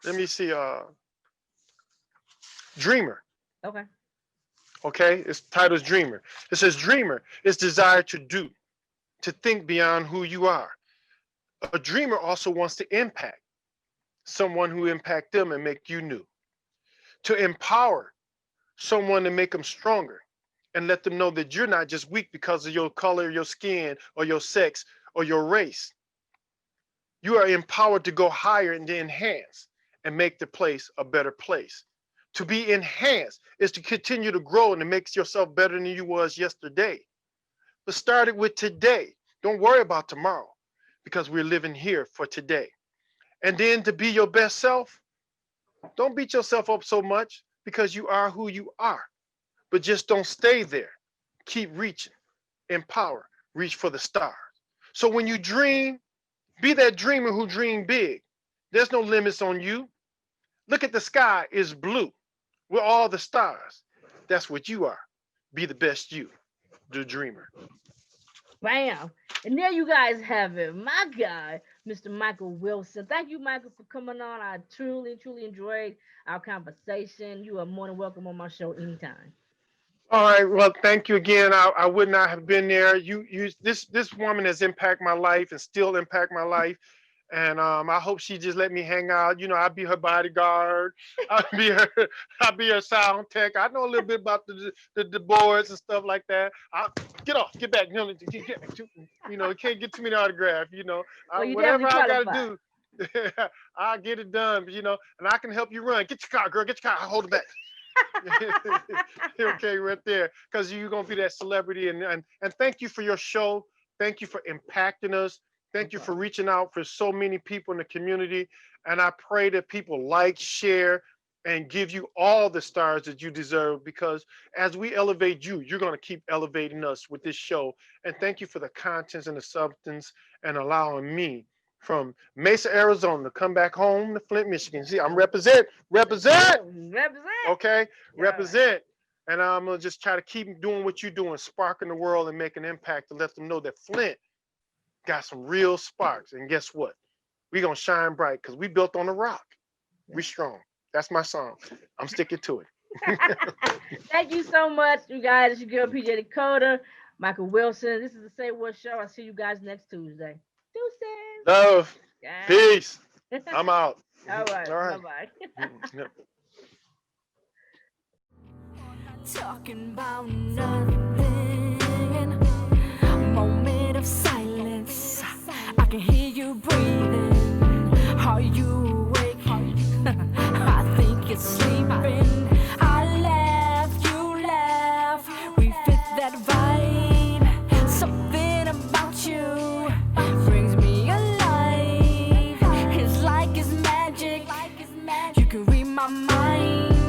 let me see. Dreamer. Okay. Okay, its title is Dreamer. It says dreamer is desire to do, to think beyond who you are. A dreamer also wants to impact someone who impact them and make you new. To empower someone to make them stronger and let them know that you're not just weak because of your color, your skin, or your sex, or your race. You are empowered to go higher and to enhance and make the place a better place. To be enhanced is to continue to grow and to make yourself better than you was yesterday. But start it with today. Don't worry about tomorrow because we're living here for today. And then to be your best self, don't beat yourself up so much because you are who you are. But just don't stay there. Keep reaching, empower, reach for the stars. So when you dream, be that dreamer who dream big. There's no limits on you. Look at the sky, it's blue. We're all the stars. That's what you are. Be the best you, the dreamer. Bam. And there you guys have it. My guy, Mr. Michael Wilson. Thank you, Michael, for coming on. I truly, truly enjoyed our conversation. You are more than welcome on my show anytime. All right. Well, thank you again. I would not have been there. This woman has impacted my life and still impact my life. And I hope she just let me hang out. You know, I'll be her bodyguard. I'll be her. I'll be her sound tech. I know a little bit about the boards and stuff like that. Get off, get back. You know, you can't get too many autographs. You know, Well, you whatever definitely I gotta qualify. do, I'll get it done. You know, and I can help you run. Get your car, girl. Get your car. Hold it back. Okay, right there, because you're gonna be that celebrity, and thank you for your show. Thank you for impacting us. No Thank you for problem. reaching out for so many people in the community. And I pray that people like, share, and give you all the stars that you deserve. Because as we elevate you, you're gonna keep elevating us with this show. And thank you for the contents and the substance and allowing me from Mesa, Arizona, to come back home to Flint, Michigan. See, I'm Let's go. represent. Represent. Okay, All right. represent. And I'm gonna just try to keep doing what you're doing, sparking the world and make an impact to let them know that Flint got some real sparks. And guess what? We gonna shine bright because we built on the rock. We strong. That's my song. I'm sticking to it. Thank you so much, you guys. It's your girl PJ Dakota, Michael Wilson. This is the Say What Show. I'll see you guys next Tuesday. Deuces. Love, Yeah. peace. I'm out. All right. All Bye right. bye. Yep. Talking about nothing. Moment of silence. I can hear you breathing. Are you awake? I think you're sleeping. I laugh, you laugh. We fit that vibe. Something about you brings me alive. It's like it's magic. You can read my mind.